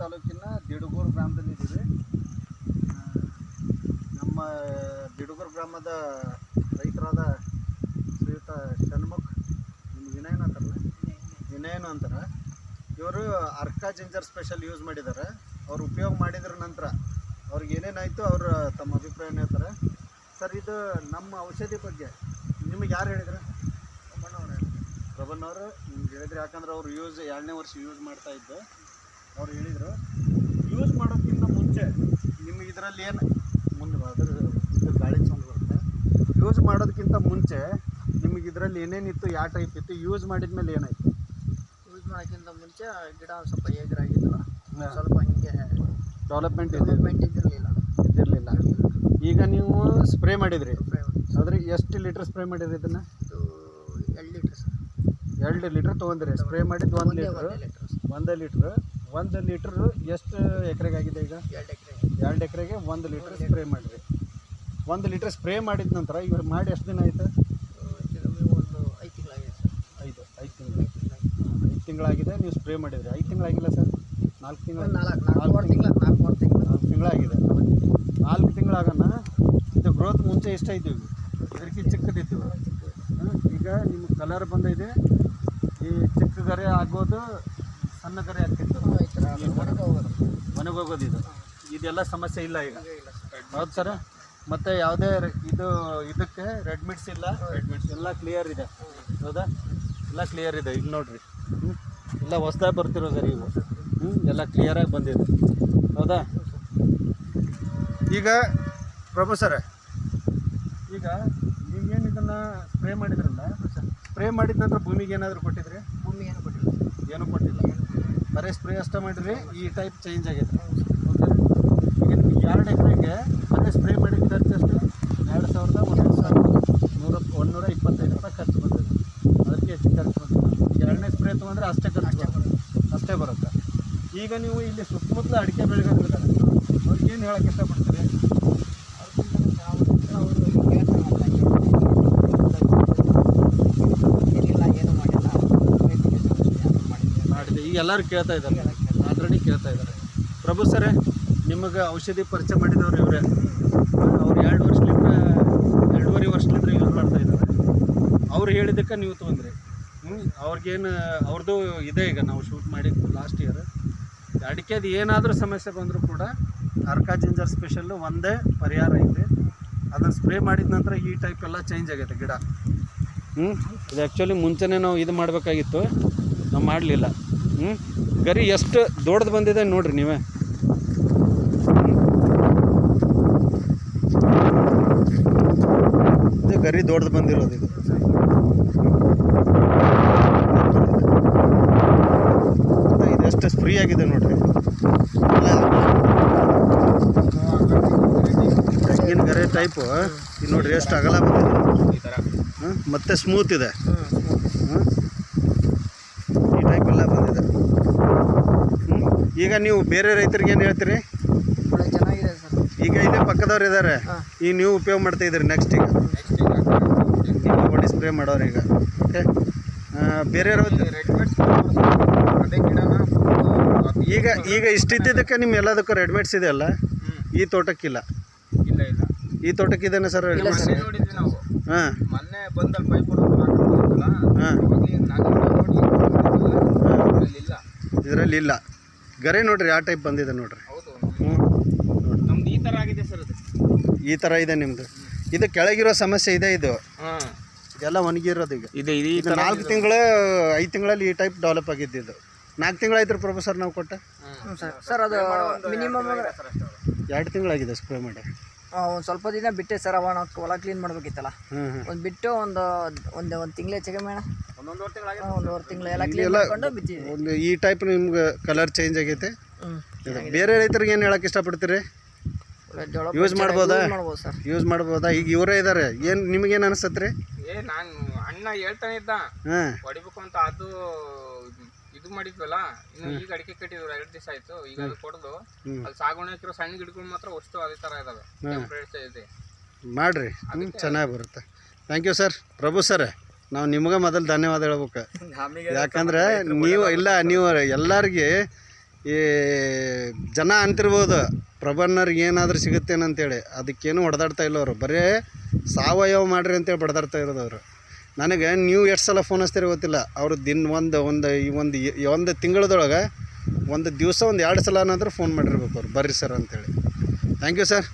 ತಾಲೂಕಿನ ದಿಡುಗೂರು ಗ್ರಾಮದಲ್ಲಿದ್ದೀವಿ. ನಮ್ಮ ದಿಡುಗೂರು ಗ್ರಾಮದ ರೈತರಾದ ಶ್ರೀಯುತ ಷಣ್ಮುಖ್, ವಿನಯನ ಅಂತಾರಲ್ಲ, ವಿನಯನ ಅಂತಾರೆ. ಇವರು ಅರ್ಕಾ ಜಿಂಜರ್ ಸ್ಪೆಷಲ್ ಯೂಸ್ ಮಾಡಿದ್ದಾರೆ. ಅವ್ರು ಉಪಯೋಗ ಮಾಡಿದ್ರ ನಂತರ ಅವ್ರಿಗೆ ಏನೇನಾಯಿತು ಅವರು ತಮ್ಮ ಅಭಿಪ್ರಾಯನ ಹೇಳ್ತಾರೆ. ಸರ್, ಇದು ನಮ್ಮ ಔಷಧಿ ಬಗ್ಗೆ ನಿಮಗೆ ಯಾರು ಹೇಳಿದ್ರು? ಪ್ರಭನ್ನವರು ನಿಮ್ಗೆ ಹೇಳಿದ್ರು. ಯಾಕಂದ್ರೆ ಅವ್ರು ಎರಡನೇ ವರ್ಷ ಯೂಸ್ ಮಾಡ್ತಾಯಿದ್ದು. ಅವ್ರು ಹೇಳಿದರು ಯೂಸ್ ಮಾಡೋದಕ್ಕಿಂತ ಮುಂಚೆ ನಿಮಗೆ ಇದರಲ್ಲಿ ಏನು ಮುಂದೆ ಇದು ಗಾಳಿ ಸೌಂಡ್ ಬರುತ್ತೆ. ಯೂಸ್ ಮಾಡೋದಕ್ಕಿಂತ ಮುಂಚೆ ನಿಮಗೆ ಇದರಲ್ಲಿ ಏನೇನಿತ್ತು, ಯಾವ ಟೈಪ್ ಇತ್ತು, ಯೂಸ್ ಮಾಡಿದ ಮೇಲೆ ಏನಾಯಿತು? ಯೂಸ್ ಮಾಡೋಕ್ಕಿಂತ ಮುಂಚೆ ಗಿಡ ಸ್ವಲ್ಪ ಏಗರಾಗಿದ್ದಲ್ಲ, ಸ್ವಲ್ಪ ಹಿಂಗೆ ಡೆವಲಪ್ಮೆಂಟ್ ಇದ್ದಿರಲಿಲ್ಲ. ಈಗ ನೀವು ಸ್ಪ್ರೇ ಮಾಡಿದ್ರಿ, ಆದರೆ ಎಷ್ಟು ಲೀಟ್ರ್ ಸ್ಪ್ರೇ ಮಾಡಿದ್ರಿ? ಇದನ್ನು 2 ಲೀಟ್ರ್ ಸರ್. 2 ಲೀಟ್ರ್ ತೊಗೊಂಡ್ರಿ. ಸ್ಪ್ರೇ ಮಾಡಿದ್ದು 1 ಲೀಟ್ರ್ ಎಷ್ಟು ಎಕರೆಗೆ ಆಗಿದೆ? ಈಗ 2 ಎಕರೆಗೆ 1 ಲೀಟ್ರ್ ಸ್ಪ್ರೇ ಮಾಡಿರಿ. 1 ಲೀಟ್ರ್ ಸ್ಪ್ರೇ ಮಾಡಿದ ನಂತರ ಇವ್ರು ಮಾಡಿ ಎಷ್ಟು ದಿನ ಆಯಿತು? ಒಂದು 5 ತಿಂಗಳಾಗಿದೆ ಸರ್. 5 ತಿಂಗಳಾಗಿದೆ ನೀವು ಸ್ಪ್ರೇ ಮಾಡಿದ್ರಿ. 5 ತಿಂಗಳಾಗಿಲ್ಲ ಸರ್, 4 ತಿಂಗಳಾಗಿದೆ. 4 ತಿಂಗಳಾಗನ ಇದು ಗ್ರೋತ್ ಮುಂಚೆ ಎಷ್ಟಾಯ್ತೀವಿ? ಇದಕ್ಕೆ ಚಿಕ್ಕದಿದ್ದೀವಿ. ಈಗ ನಿಮ್ಮ ಕಲರ್ ಬಂದಿದೆ. ಈ ಚಿಕ್ಕ ಗರೆ ಆಗೋದು ಸಣ್ಣ ಗರೆ ಆಗ್ತಿತ್ತು, ಒಣಗೋಗೋದು. ಇದೆಲ್ಲ ಸಮಸ್ಯೆ ಇಲ್ಲ ಈಗ, ಹೌದು ಸರ್? ಮತ್ತು ಯಾವುದೇ ಇದಕ್ಕೆ ರೆಡ್ ಮಿಟ್ಸ್ ಇಲ್ಲ, ಎಲ್ಲ ಕ್ಲಿಯರ್ ಇದೆ, ಹೌದಾ? ಎಲ್ಲ ಕ್ಲಿಯರ್ ಇದೆ. ಇಲ್ಲಿ ನೋಡಿರಿ, ಎಲ್ಲ ಹೊಸ್ದಾಗಿ ಬರ್ತಿರೋ ಸರ್ ಇವು. ಎಲ್ಲ ಕ್ಲಿಯರಾಗಿ ಬಂದಿದೆ, ಹೌದಾ? ಈಗ ಪ್ರಭು ಸರ್, ಈಗ ನೀವೇನು ಇದನ್ನು ಸ್ಪ್ರೇ ಮಾಡಿದ್ರಲ್ಲ, ಸ್ಪ್ರೇ ಮಾಡಿದ ನಂತರ ಭೂಮಿಗೆ ಏನಾದರೂ ಕೊಟ್ಟಿದ್ರಿ? ಭೂಮಿ ಏನು ಕೊಟ್ಟಿಲ್ಲ. ಏನೂ ಕೊಟ್ಟಿಲ್ಲ, ಬರೀ ಸ್ಪ್ರೇ ಅಷ್ಟೇ ಮಾಡಿರಿ. ಈ ಟೈಪ್ ಚೇಂಜ್ ಆಗೈತೆ, ಓಕೆ? ಈಗ ನಿಮ್ಗೆ 2 ಎಕರೆಗೆ ಬರೀ ಸ್ಪ್ರೇ ಮಾಡಿದ ಖರ್ಚು ಎಷ್ಟು? 2,125 ರೂಪಾಯಿ ಖರ್ಚು ಬಂದಿದೆ. ಅದಕ್ಕೆ ಹೆಚ್ಚು ಖರ್ಚು ಬಂದಿಲ್ಲ. 2ನೇ ಸ್ಪ್ರೇ ತೊಗೊಂಡ್ರೆ ಅಷ್ಟೇ ಅಷ್ಟೇ ಬರುತ್ತೆ. ಈಗ ನೀವು ಇಲ್ಲಿ ಸುತ್ತಮುತ್ತಲ ಅಡಿಕೆ ಬೆಳೆಗಳಿರ್ತಾರೆ, ಅವ್ರಿಗೆ ಏನು ಹೇಳೋಕ್ಕೆ ಇಷ್ಟಪಡ್ತೀರಿ? ಮಾಡಿದೆ. ಈಗ ಎಲ್ಲರೂ ಕೇಳ್ತಾ ಇದ್ದಾರೆ, ಆಲ್ರೆಡಿ ಕೇಳ್ತಾ ಇದ್ದಾರೆ. ಪ್ರಭು ಸರೇ, ನಿಮಗೆ ಔಷಧಿ ಪರಿಚಯ ಮಾಡಿದವರು ಇವರೇ. ಅವ್ರು 2.5 ವರ್ಷದಿಂದ ಯೂಸ್ ಮಾಡ್ತಾ ಇದ್ದಾರೆ. ಅವ್ರು ಹೇಳಿದ್ದಕ್ಕೆ ನೀವು ತೊಗೊಂಡ್ರಿ. ಅವ್ರಿಗೇನು ಅವ್ರದ್ದು ಇದೆ. ಈಗ ನಾವು ಶೂಟ್ ಮಾಡಿದ್ದು ಲಾಸ್ಟ್ ಇಯರ್. ಅಡಿಕೆದು ಏನಾದರೂ ಸಮಸ್ಯೆ ಬಂದರೂ ಕೂಡ ಅರ್ಕಾ ಜಿಂಜರ್ ಸ್ಪೆಷಲ್ಲು ಒಂದೇ ಪರಿಹಾರ ಇದೆ. ಅದನ್ನು ಸ್ಪ್ರೇ ಮಾಡಿದ ನಂತರ ಈ ಟೈಪ್ ಎಲ್ಲ ಚೇಂಜ್ ಆಗೈತೆ ಗಿಡ. ಇದು ಆ್ಯಕ್ಚುಲಿ ಮುಂಚೆನೇ ನಾವು ಇದು ಮಾಡಬೇಕಾಗಿತ್ತು, ನಾವು ಮಾಡಲಿಲ್ಲ. ಗರಿ ಎಷ್ಟು ದೊಡ್ಡದು ಬಂದಿದೆ ನೋಡಿರಿ ನೀವೇ. ಇದು ಗರಿ ದೊಡ್ಡದು ಬಂದಿರೋದು. ಇದು ಇದೆಷ್ಟು ಫ್ರೀ ಆಗಿದೆ ನೋಡಿರಿ. ತೆಂಗಿನ ಗರೆ ಟೈಪು ಇದು ನೋಡಿರಿ, ಎಷ್ಟು ಅಗಲ ಬಂದಿದೆ ಈ ಥರ. ಮತ್ತು ಸ್ಮೂತ್ ಇದೆ. ಈ ಟೈಪ್ ಎಲ್ಲ ಬಂದಿದೆ. ಈಗ ನೀವು ಬೇರೆ ರೈತರಿಗೆ ಏನು ಹೇಳ್ತೀರಿ? ಚೆನ್ನಾಗಿದೆ ಸರ್. ಈಗ ಇಲ್ಲೇ ಪಕ್ಕದವ್ರು ಇದ್ದಾರೆ, ಈಗ ನೀವು ಉಪಯೋಗ ಮಾಡ್ತಾ ಇದ್ದೀರಿ. ನೆಕ್ಸ್ಟ್ ಈಗ ಬಾಡಿ ಸ್ಪ್ರೇ ಮಾಡೋರು ಈಗ. ಓಕೆ, ಬೇರೆ ಈಗ ಇಷ್ಟಿದ್ದಕ್ಕೆ ನಿಮ್ಮ ಎಲ್ಲದಕ್ಕೂ ರೆಡ್ಮೇಡ್ಸ್ ಇದೆ ಅಲ್ಲ? ಈ ತೋಟಕ್ಕಿಲ್ಲ. ಈ ತೋಟಕ್ಕಿದ್ದೇನೆ ಸರ್. ಹಾಂ, ಇದರಲ್ಲಿ ಇಲ್ಲ. ಗರೆ ನೋಡ್ರಿ ಯಾವ ಟೈಪ್ ಬಂದಿದೆ ನೋಡ್ರಿ. ಈ ಥರ ಇದೆ ನಿಮ್ಮದು. ಇದು ಕೆಳಗಿರೋ ಸಮಸ್ಯೆ ಇದೆ. ಇದೆಲ್ಲ ಒಣಗಿರೋದು. ಈಗ ಇದು 4 ತಿಂಗಳು 5 ತಿಂಗಳಲ್ಲಿ ಈ ಟೈಪ್ ಡೆವಲಪ್ ಆಗಿದ್ದು. 4 ತಿಂಗಳಾಯ್ತು ಪ್ರೊಫೆಸರ್ ನಾವು ಕೊಟ್ಟ. ಸರ್, ಅದು ಮಿನಿಮಮ್ 2 ತಿಂಗಳಾಗಿದೆ ಸ್ಪ್ರೇ ಮಾಡಿ. ಒಂದು ಸ್ವಲ್ಪ ದಿನ ಬಿಟ್ಟೆ ಸರ್. ಅವ ನಾವು ಹೊಲ ಕ್ಲೀನ್ ಮಾಡಬೇಕಿತ್ತಲ್ಲ, ಒಂದು ಬಿಟ್ಟು ಒಂದು ತಿಂಗಳು ಹೆಚ್ಚಿಗೆ ಮೇಣ, 1.5 ತಿಂಗಳು ಎಲ್ಲ ಕ್ಲೀನ್ ಮಾಡ್ಕೊಂಡು ಬಿತ್ತಿದ್ವಿ. ಈ ಟೈಪ್ ನಿಮ್ಗೆ ಕಲರ್ ಚೇಂಜ್ ಆಗೈತೆ. ಬೇರೆ ರೈತರಿಗೆ ಏನು ಹೇಳಕ್ಕೆ ಇಷ್ಟಪಡ್ತೀರಿ? ಯೂಸ್ ಮಾಡ್ಬೋದಾ? ಸರ್, ಯೂಸ್ ಮಾಡ್ಬೋದಾ? ಈಗ ಇವರೇ ಇದ್ದಾರೆ. ಏನು ನಿಮಗೇನು ಅನಿಸ್ತತ್ರಿ? ನಾನು ಅಣ್ಣ ಹೇಳ್ತಾನೆ ಇದ್ದ ಹೊಡಿಬೇಕು ಅಂತ. ಅದು ಇದು ಮಾಡಿದ್ವಲ್ಲ, ಇನ್ನು ಈಗ ಅಡಿಕೆ ಕಟ್ಟಿದ್ರು 2 ದಿವಸ ಆಯ್ತು. ಈಗ ಅದು ಕೊಡೋದು ಅಲ್ಲಿ ಸಾಗುವಳಿ ಹಾಕಿರೋ ಸಣ್ಣ ಗಿಡಗಳು ಮಾತ್ರ ಅಷ್ಟು ಅದೇ ಥರ ಇದಾವೆ. ಮಾಡ್ರಿ, ಚೆನ್ನಾಗಿ ಬರುತ್ತೆ. Thank you sir. Prabhu sir, ನಾವು ನಿಮ್ಗೆ ಮೊದಲು ಧನ್ಯವಾದ ಹೇಳ್ಬೇಕು. ಯಾಕಂದ್ರೆ ನೀವು ಎಲ್ಲರಿಗೆ ಈ ಜನ ಅಂತಿರ್ಬೋದು ಪ್ರಬನ್ನರ್ಗೆ ಏನಾದರೂ ಸಿಗುತ್ತೇನಂತೇಳಿ, ಅದಕ್ಕೇನು ಹೊಡೆದಾಡ್ತಾ ಇಲ್ಲ ಅವರು, ಬರೀ ಸಾವಯವ ಮಾಡಿರಿ ಅಂತೇಳಿ ಬಡ್ದಾಡ್ತಾ ಇರೋದು ಅವರು. ನನಗೆ ನೀವು ಎಷ್ಟು ಸಲ ಫೋನ್ ಹಚ್ತೀರಿ ಗೊತ್ತಿಲ್ಲ, ಅವರು ಒಂದು ತಿಂಗಳದೊಳಗೆ ಒಂದು ದಿವಸ 1-2 ಸಲ ಏನಾದರೂ ಫೋನ್ ಮಾಡಿರ್ಬೇಕು ಅವ್ರು, ಬರ್ರಿ ಸರ್ ಅಂತೇಳಿ. Thank you sir.